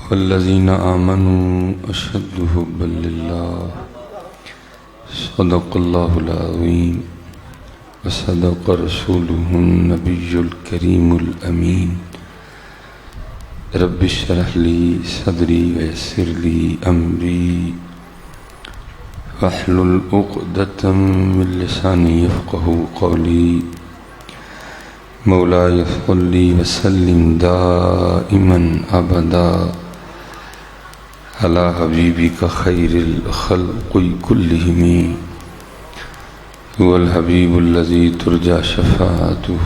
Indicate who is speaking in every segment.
Speaker 1: والذین آمنوا اشد حبا للہ صدق اللہ العظیم وصدق رسولہ النبی الکریم الامین رب اشرح لی صدری ویسر لی امری واحلل عقدۃ من لسانی یفقہوا قولی مولاي صل وسلم دائما ابدا على حبيبك خير الخلق كلهم هو الحبيب الذي ترجى شفاعته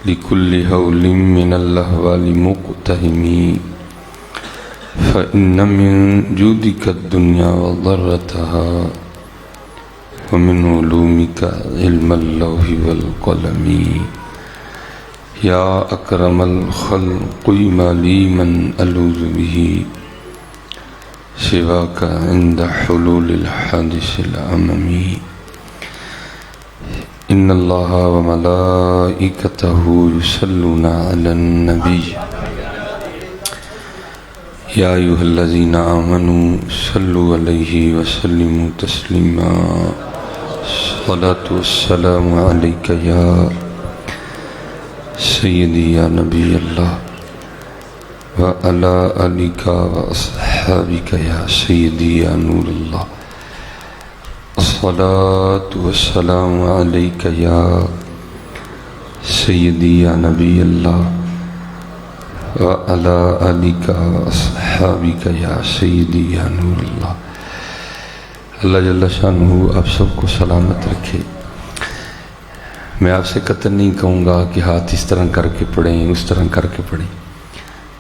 Speaker 1: لكل هول من الأهوال مقتهم فإن من جودك الدنيا وضرتها ومن علومك علم اللوح والقلم يا أكرم الخلق ما لي من ألوذ به سواك عند حلول الحادث العممي إن الله وملائكته يصلون على النبي يا أيها الذين آمنوا صلوا عليه وسلموا تسليما الصلاة والسلام عليك يا سيدي يا نبي الله وعلى آلك وأصحابك يا سيدي يا نور الله الصلاة والسلام عليك يا سيدي يا نبي الله وعلى آلك وأصحابك يا سيدي يا نور الله اللہ جل شانہ آپ سب کو سلامت رکھے۔ میں آپ سے قطع نہیں کہوں گا کہ ہاتھ اس طرح کر کے پڑھیں اس طرح کر کے پڑھیں،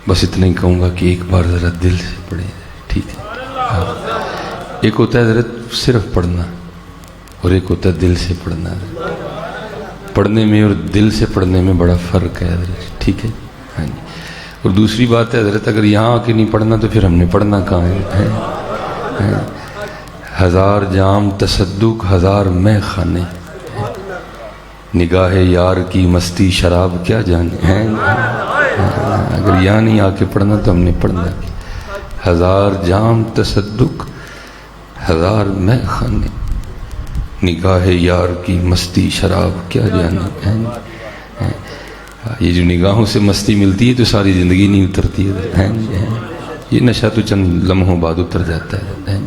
Speaker 1: بس اتنا ہی کہوں گا کہ ایک بار ذرا دل سے پڑھیں، ٹھیک ہے؟ ایک ہوتا ہے ذرا صرف پڑھنا اور ایک ہوتا ہے دل سے پڑھنا۔ پڑھنے میں اور دل سے پڑھنے میں بڑا فرق ہے حضرت، ٹھیک ہے؟ ہاں جی۔ اور دوسری بات ہے حضرت، اگر یہاں آ کے نہیں پڑھنا تو پھر ہم نے پڑھنا کہاں ہے؟ ہزار جام تصدق ہزار میں خانے، نگاہ یار کی مستی شراب کیا جانے ہیں۔ اگر یہاں نہیں آ کے پڑھنا تو ہم نے پڑھنا۔ ہزار جام تصدق ہزار میں خانے، نگاہ یار کی مستی شراب کیا جانے ہیں۔ یہ جو نگاہوں سے مستی ملتی ہے تو ساری زندگی نہیں اترتی ہے، یہ نشہ تو چند لمحوں بعد اتر جاتا ہے۔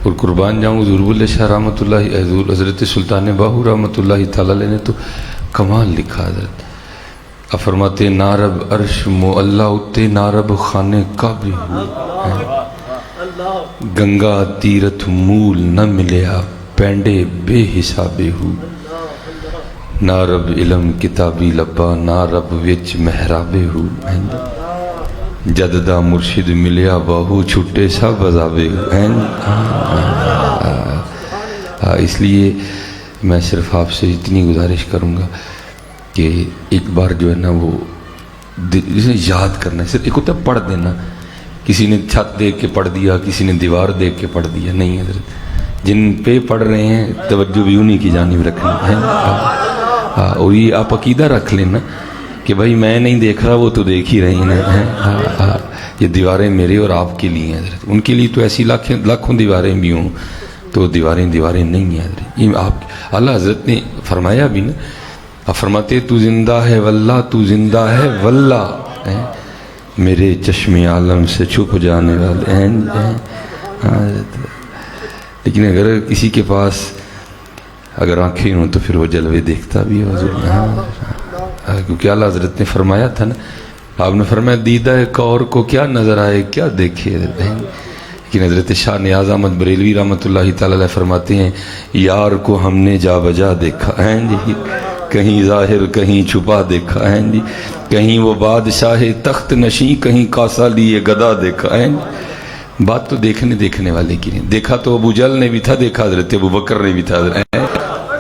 Speaker 1: اور قربان جاؤں حضور بلے شاہ رحمۃ اللہ، حضرت سلطان باہو رحمۃ اللہ تعالیٰ علیہ نے تو کمال لکھا حضرت۔ فرماتے نارب عرش معلّہ اتے نارب خانے کعبے ہو، گنگا تیرتھ مول نہ ملیا پینڈے بے حسابے ہو، نارب علم کتابی لبا نارب وچ محرابے ہو، جددہ مرشد ملیا باہو چھٹے سب عذابے ہیں۔ اس لیے میں صرف آپ سے اتنی گزارش کروں گا کہ ایک بار جو ہے نا وہ جسے یاد کرنا ہے، صرف ایک ہوتا ہے پڑھ دینا، کسی نے چھت دیکھ کے پڑھ دیا، کسی نے دیوار دیکھ کے پڑھ دیا، نہیں حضرت، جن پہ پڑھ رہے ہیں توجہ بھی انہی کی جانب رکھنی ہے۔ اور یہ آپ عقیدہ رکھ لینا کہ بھائی میں نہیں دیکھ رہا، وہ تو دیکھ ہی رہے ہیں۔ یہ دیواریں میرے اور آپ کے لیے ہیں حضرت، ان کے لیے تو ایسی لاکھوں دیواریں بھی ہوں تو دیواریں نہیں ہیں حضرت۔ یہ آپ اللہ حضرت نے فرمایا بھی نا، آپ فرماتے تو زندہ ہے واللہ، تو زندہ ہے واللہ، میرے چشم عالم سے چھپ جانے والے ہیں۔ لیکن اگر کسی کے پاس اگر آنکھیں ہوں تو پھر وہ جلوے دیکھتا بھی ہے حضور، کیونکہ اللہ حضرت نے فرمایا تھا نا، آپ نے فرمایا دیدہ کور کو کیا نظر آئے کیا دیکھے۔ لیکن حضرت شاہ نیاز احمد بریلوی رحمۃ اللہ تعالیٰ علیہ فرماتے ہیں یار کو ہم نے جا بجا دیکھا ہے جی، کہیں ظاہر کہیں چھپا دیکھا ہے جی، کہیں وہ بادشاہ تخت نشیں کہیں کاسا لیے گدا دیکھا ہے۔ بات تو دیکھنے والے کی نہیں، دیکھا تو ابو جہل نے بھی تھا، دیکھا حضرت ابو بکر نے بھی تھا حضرت،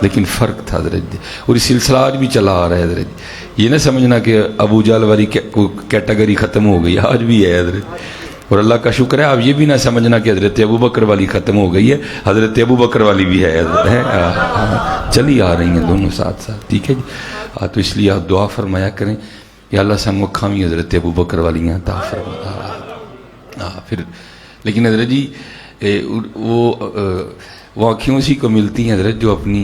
Speaker 1: لیکن فرق تھا حضرت۔ اور یہ سلسلہ آج بھی چلا آ رہا ہے حضرت، یہ نہ سمجھنا کہ ابو جہل والی کیٹیگری ختم ہو گئی، آج بھی ہے حضرت۔ اور اللہ کا شکر ہے، آپ یہ بھی نہ سمجھنا کہ حضرت ابو بکر والی ختم ہو گئی ہے، حضرت ابو بکر والی بھی ہے حضرت، چلی آ رہی ہیں دونوں ساتھ ساتھ، ٹھیک ہے جی۔ تو اس لیے آپ دعا فرمایا کریں یا اللہ سانو اکھاں بھی حضرت ابو بکر والیاں عطا فرما. پھر لیکن حضرت جی وہ آنکھیں اسی کو ملتی ہیں حضرت جو اپنی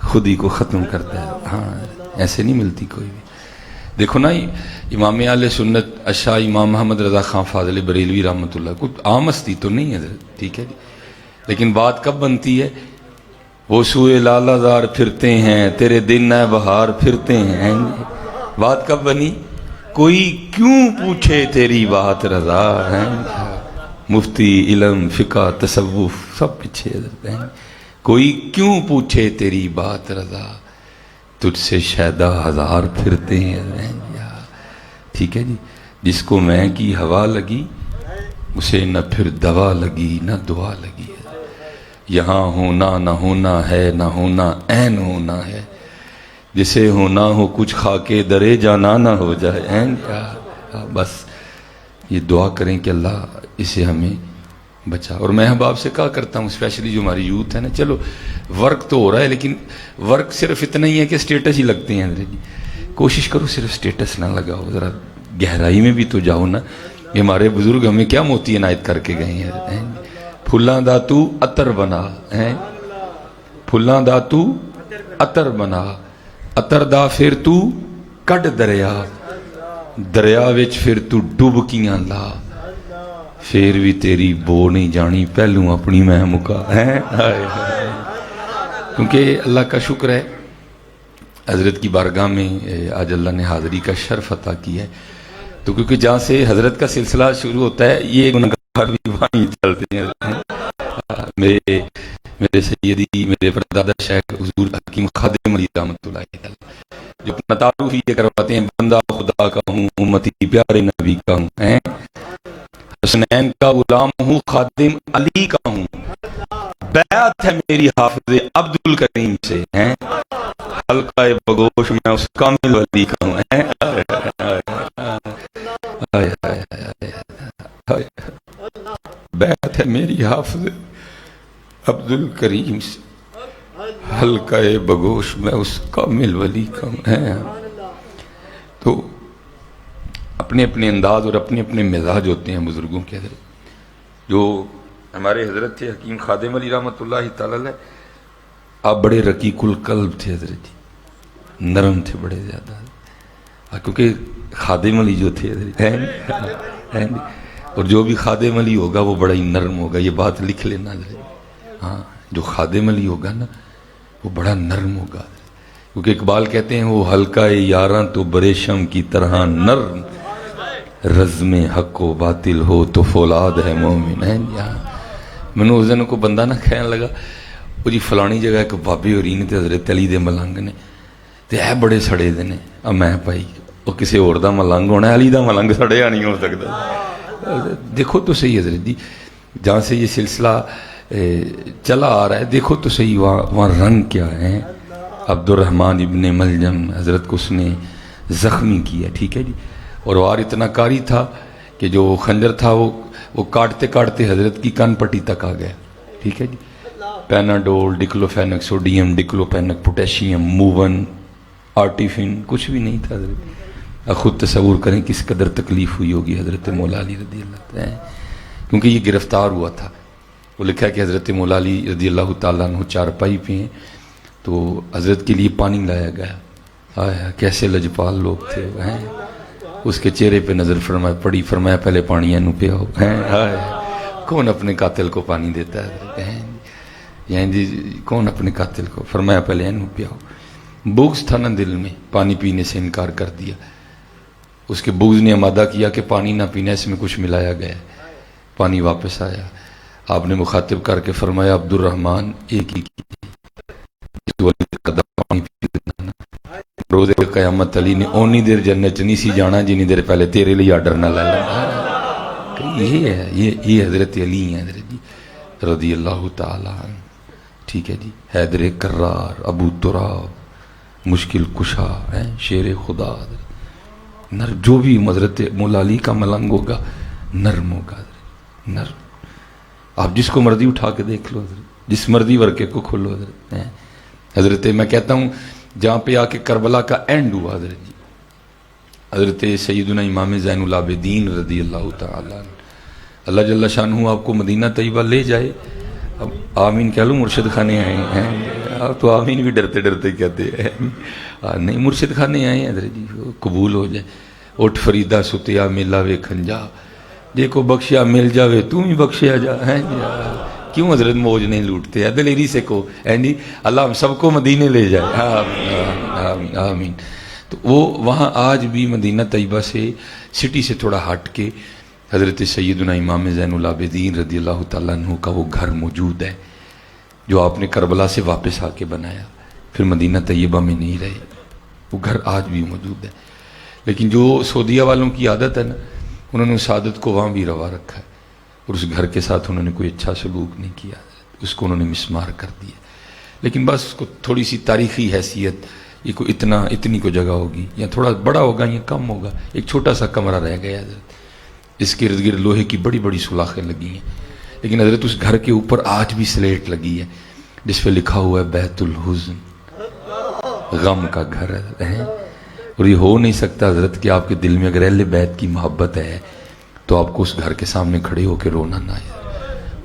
Speaker 1: خودی کو ختم کرتا ہے. ہاں ایسے نہیں ملتی کوئی بھی. دیکھو نا امام اہل سنت اشاہ امام محمد رضا خان فاضل بریلوی رحمۃ اللہ کوئی عام ہستی تو نہیں ہے حضرت, ٹھیک ہے جی, لیکن بات کب بنتی ہے؟ وہ سوئے لالہ زار پھرتے ہیں تیرے دن ہے بہار پھرتے ہیں. بات کب بنی؟ کوئی کیوں پوچھے تیری بات رضا ہے. مفتی علم فقہ تصوف سب پیچھے حضرت ہیں. کوئی کیوں پوچھے تیری بات رضا تجھ سے شیدا ہزار پھرتے ہیں. ٹھیک ہے جی. جس کو میں کی ہوا لگی اسے نہ پھر دوا لگی نہ دعا لگی. یہاں ہونا نہ ہونا ہے نہ ہونا عین ہونا ہے. جسے ہونا ہو کچھ کھا کے درے جانا نہ ہو جائے عین. بس یہ دعا کریں کہ اللہ اسے ہمیں بچا. اور میں احباب سے کہا کرتا ہوں اسپیشلی جو ہماری یوتھ ہے نا, چلو ورک تو ہو رہا ہے لیکن ورک صرف اتنا ہی ہے کہ سٹیٹس ہی لگتے ہیں حضرت جی. کوشش کرو صرف سٹیٹس نہ لگاؤ, ذرا گہرائی میں بھی تو جاؤ نا. یہ ہمارے بزرگ ہمیں کیا موتی عنایت کر کے گئے ہیں. پھلاں دا تو عطر بنا, پھلاں دا تو عطر بنا, عطر دا پھر تو کڈ دریا, دریا وچ پھر تو ڈبکیاں لا, پھر بھی تیری بو نہیں جانی پہلوں اپنی میں مکا ہے. کیونکہ اللہ کا شکر ہے حضرت کی بارگاہ میں آج اللہ نے حاضری کا شرف عطا کیا ہے. تو کیونکہ جہاں سے حضرت کا سلسلہ شروع ہوتا ہے یہ گناہگار بھی وہیں چلتے ہیں. میرے سیدی میرے پردادا شیخ حضور حکیم خادم علی رحمۃ اللہ علیہ جو اپنا تعارف یہ کرواتے ہیں, بندہ خدا کا ہوں امتی پیارے نبی کا ہوں, حسنین کا غلام ہوں خادم علی کا ہوں, بیعت ہے میری حافظ عبد الکریم سے, حلقہ بگوش میں اس کامل ولی کا ہوں. بیعت ہے میری حافظ عبد الکریم سے, حلقہ بگوش میں اس کامل ولی کا ہوں. تو اپنے اپنے انداز اور اپنے اپنے مزاج ہوتے ہیں بزرگوں کے. حضرت جو ہمارے حضرت تھے حکیم خادم علی رحمۃ اللہ تعالی علیہ, آپ بڑے رقیق القلب تھے حضرت جی, نرم تھے بڑے زیادہ. کیونکہ خادم علی جو تھے حضرت, اور جو بھی خادم علی ہوگا وہ بڑا ہی نرم ہوگا. یہ بات لکھ لینا حضرت. ہاں جو خادم علی ہوگا نا وہ بڑا نرم ہوگا. کیونکہ اقبال کہتے ہیں وہ حلقہ یاراں تو بریشم کی طرح نرم, رزم حق و باطل ہو تو فولاد ہے مومن. میں نے اس دن کو بندہ نہ کہنے لگا وہ جی فلانی جگہ ایک بابی ہو رہی نے تے حضرت علی دے ملنگ نے تے ہے بڑے سڑے دے نے. اب میں بھائی وہ کسی اور دا ملنگ ہونا ہے, علی دا ملنگ سڑیا نہیں ہو سکتا. دیکھو تو صحیح حضرت جی جہاں سے یہ سلسلہ چلا آ رہا ہے, دیکھو تو صحیح وہاں رنگ کیا ہے. عبد الرحمن ابن ملجم حضرت کو اس نے زخمی کیا, ٹھیک ہے جی. اور وار اتنا کاری تھا کہ جو خنجر تھا وہ کاٹتے کاٹتے حضرت کی کان پٹی تک آ گیا, ٹھیک ہے جی. پیناڈول, ڈکلوفینک سوڈیم, ڈکلوپینک پوٹیشیم, موون, آرٹیفن کچھ بھی نہیں تھا حضرت. خود تصور کریں کس قدر تکلیف ہوئی ہوگی حضرت مولا علی رضی اللہ عنہ, کیونکہ یہ گرفتار ہوا تھا. وہ لکھا ہے کہ حضرت مولا علی رضی اللہ تعالیٰ عنہ چارپائی پہ ہیں تو حضرت کے لیے پانی لایا گیا. آیا کیسے لجپال لوگ تھے ہیں. اس کے چہرے پہ نظر پڑی, فرمایا پہلے پانی اینو پیا ہو. کون اپنے قاتل کو پانی دیتا ہے, یعنی جی کون اپنے قاتل کو, فرمایا پہلے اینو پیا ہو. بغض تھا نا دل میں, پانی پینے سے انکار کر دیا. اس کے بغض نے آمادہ کیا کہ پانی نہ پینے, اس میں کچھ ملایا گیا. پانی واپس آیا. آپ نے مخاطب کر کے فرمایا عبد الرحمن ایک ہی روز قیامت علی نے اونی دیر جنت نہیں سی جانا جنی دیر پہلے تیرے لیے آرڈر نہ لے لینا. یہ ہے یہ حضرت علی ہیں حضرت جی رضی اللہ تعالی عنہ, ٹھیک ہے جی. حیدر کرار, ابو تراب, مشکل کشا ہے, شیر خدا. جو بھی حضرت مولا علی کا ملنگ ہوگا نرم ہوگا, نرم. آپ جس کو مرضی اٹھا کے دیکھ لو حضرت, جس مرضی ورقے کو کھولو حضرت. حضرت میں کہتا ہوں جہاں پہ آ کے کربلا کا اینڈ ہوا حضرت جی, حضرت سیدنا امام زین العابدین رضی اللہ تعالیٰ عنہ، اللہ جل شانہ آپ کو مدینہ طیبہ لے جائے. اب آمین کہہ لو، مرشد خانے آئے ہیں. آپ تو آمین بھی ڈرتے ڈرتے کہتے ہیں. نہیں، مرشد خانے آئے ہیں حضرت جی، قبول ہو جائے. اٹھ فریدہ ستیا میلا وے کھنجا، دیکھو بخشیا مل جاوے تو ہی بخشیا جا. کیوں حضرت موج نہیں لوٹتے ہیں؟ دلیری سے کو جی اللہ ہم سب کو مدینے لے جائے. آمین آمین. تو وہ وہاں آج بھی مدینہ طیبہ سے سٹی سے تھوڑا ہٹ کے حضرت سیدنا امام زین العابدین رضی اللہ تعالیٰ عنہ کا وہ گھر موجود ہے جو آپ نے کربلا سے واپس آ کے بنایا، پھر مدینہ طیبہ میں نہیں رہے. وہ گھر آج بھی موجود ہے. لیکن جو سعودیہ والوں کی عادت ہے نا، انہوں نے اس عادت کو وہاں بھی روا رکھا ہے، اور اس گھر کے ساتھ انہوں نے کوئی اچھا سلوک نہیں کیا، اس کو انہوں نے مسمار کر دیا. لیکن بس اس کو تھوڑی سی تاریخی حیثیت، یہ کو اتنی کو جگہ ہوگی، یا تھوڑا بڑا ہوگا یا کم ہوگا، ایک چھوٹا سا کمرہ رہ گیا حضرت. اس کے ارد گرد لوہے کی بڑی بڑی سلاخیں لگی ہیں. لیکن حضرت اس گھر کے اوپر آج بھی سلیٹ لگی ہے جس پہ لکھا ہوا ہے بیت الحزن، غم کا گھر ہے. اور یہ ہو نہیں سکتا حضرت کہ آپ کے دل میں اگر اہل بیت کی محبت ہے تو آپ کو اس گھر کے سامنے کھڑے ہو کے رونا نہ آئے.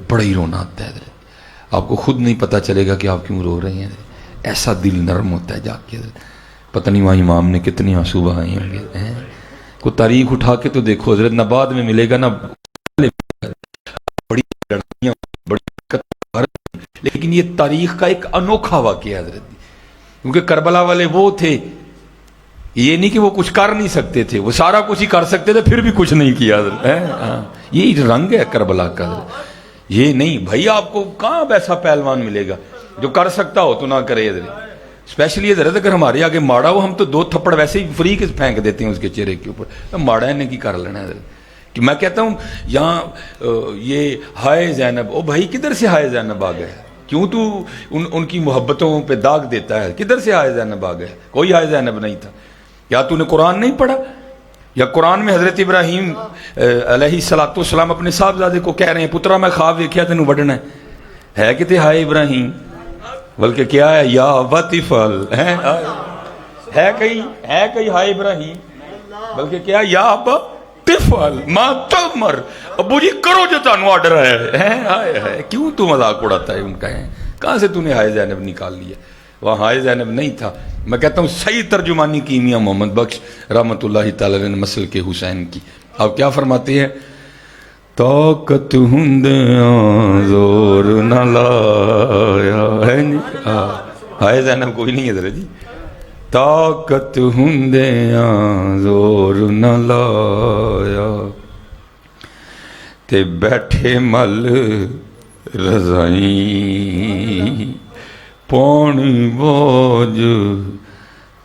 Speaker 1: بڑا ہی رونا آتا ہے حضرت، آپ کو خود نہیں پتا چلے گا کہ آپ کیوں رو رہے ہیں. ایسا دل نرم ہوتا ہے جا کے حضرت. پتہ نہیں وہاں امام نے کتنی آنسو بہائے ہوں گے. کو تاریخ اٹھا کے تو دیکھو حضرت، نہ بعد میں ملے گا نہ بڑی لڑائیاں، لیکن یہ تاریخ کا ایک انوکھا واقعہ ہے حضرت. کیونکہ کربلا والے وہ تھے، یہ نہیں کہ وہ کچھ کر نہیں سکتے تھے، وہ سارا کچھ ہی کر سکتے تھے پھر بھی کچھ نہیں کیا حضرت. یہ رنگ ہے کربلا کا حضرت. یہ نہیں بھائی، آپ کو کہاں ایسا پہلوان ملے گا جو کر سکتا ہو تو نہ کرے حضرت. اسپیشلی حضرت اگر ہمارے آگے ماڑا ہو، ہم تو 2 تھپڑ ویسے ہی فری کے پھینک دیتے ہیں اس کے چہرے کے اوپر. ماڑا ہے نے کی کر لینا حضرت. کہ میں کہتا ہوں یہاں یہ ہائے زینب، او بھائی کدھر سے ہائے زینب آ گئے؟ کیوں تو ان کی محبتوں پہ داغ دیتا ہے؟ کدھر سے ہائے زینب آ گئے؟ کوئی ہائے زینب نہیں تھا. یا تو نے قرآن نہیں پڑھا؟ یا قرآن میں حضرت ابراہیم علیہ السلام اپنے صاحبزادے کو کہہ رہے ہیں پترا میں خواب دیکھا تینوں وڈنا ہے کہ تے ہائے ابراہیم، بلکہ کیا ہے یا وطفل ہے کہیں ہائے ابراہیم، بلکہ کیا یا وطفل ما تمر، ابو جی کرو جو تانوں آرڈر ہے. کیوں تو مذاق اڑاتا ہے ان کا؟ کہاں سے تو نے ہائے زینب نکال لیا؟ وہاں ہائے زینب نہیں تھا. میں کہتا ہوں صحیح ترجمانی کی میاں محمد بخش رحمۃ اللہ تعالی علیہ مسل کے حسین کی. آپ کیا فرماتے ہیں؟ طاقت ہندیاں زور نہ لایا ہے نہیں. ہائے زینب کوئی نہیں ہے ذرا جی. طاقت ہندیاں زور نہ لایا تے بیٹھے مل رضائیں پانی بوجھ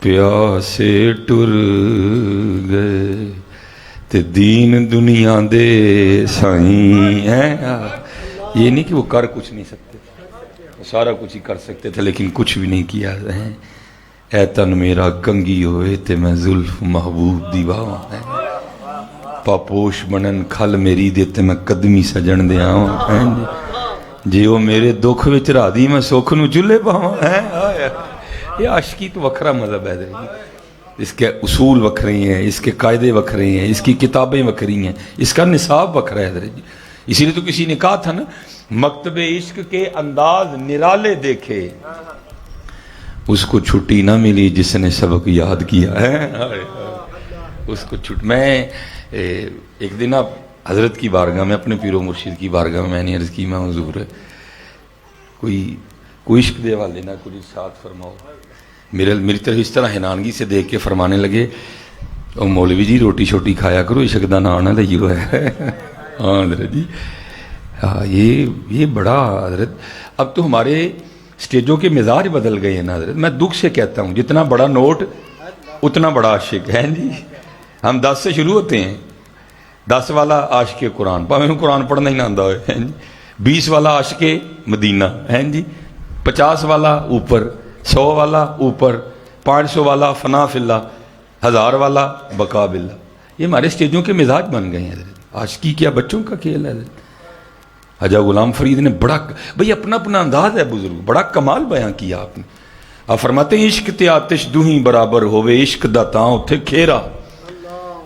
Speaker 1: پیاسے ٹر گئے تے دین دنیا دے سائیں ہیں. یہ نہیں کہ وہ کر کچھ نہیں سکتے، وہ سارا کچھ ہی کر سکتے تھے لیکن کچھ بھی نہیں کیا. اے تن میرا کنگی ہوئے تے میں زلف محبوب دی باواں ہے، پاپوش بنن کھل میری دے تے میں قدمی سجن دے آواں. جی وہ میرے دکھ وچ را دی میں سکھ نو چلے پاواں. یہ عاشقی تو وکھرا مذہب ہے. اس کے اصول وکھرے ہیں، اس کے قاعدے وکھرے ہیں، اس کی کتابیں وکھری ہیں، اس کا نصاب وکھرا ہے حضرت جی. اسی لیے تو کسی نے کہا تھا نا، مکتب عشق کے انداز نرالے دیکھے اس کو چھٹی نہ ملی جس نے سبق یاد کیا ہے. اس کو میں ایک دن آپ حضرت کی بارگاہ میں، اپنے پیر و مرشد کی بارگاہ میں نے عرض کی، میں حضور کوئی عشق دے والے نہ کچھ ارشاد فرماؤ. میری طرف اس طرح حیرانگی سے دیکھ کے فرمانے لگے، او مولوی جی روٹی شوٹی کھایا کرو، عشق دا نام نہ لئیو ہے. ہاں حضرت جی، یہ بڑا حضرت اب تو ہمارے سٹیجوں کے مزاج بدل گئے ہیں نا حضرت. میں دکھ سے کہتا ہوں جتنا بڑا نوٹ اتنا بڑا عاشق ہے جی. ہم 10 سے شروع ہوتے ہیں، 10 والا عاشق قرآن، پاویں قرآن پڑھنا ہی نہ آندا ہوئے ہیں جی. 20 والا عاشق مدینہ ہے جی. 50 والا اوپر، 100 والا اوپر، 500 والا فنا فی اللہ، 1000 والا بقا باللہ. یہ ہمارے سٹیجوں کے مزاج بن گئے ہیں حضرت. عاشقی کیا بچوں کا کھیل ہے حضرت. حاجہ غلام فرید نے بڑا بھئی اپنا انداز ہے بزرگ، بڑا کمال بیان کیا آپ نے. آپ فرماتے ہیں عشق تے آتش دوہیں برابر ہوئے، عشق دا تاں اتھے کھیرا.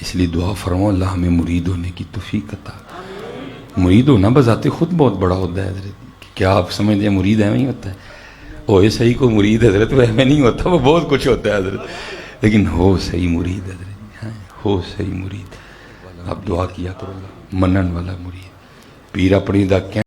Speaker 1: اس لیے دعا فرماؤ اللہ ہمیں مرید ہونے کی توفیق عطا۔ مرید ہونا بذات خود بہت بڑا ہوتا ہے حضرت، کیا آپ سمجھتے ہیں مرید ایویں ہی ہوتا ہے؟ ہوئے صحیح کو مرید حضرت وہ ایویں نہیں ہوتا، وہ بہت کچھ ہوتا ہے حضرت، لیکن ہو صحیح مرید حضرت، ہو صحیح مرید۔ آپ دعا کیا کرو، منن والا مرید۔ پیر اپنی دا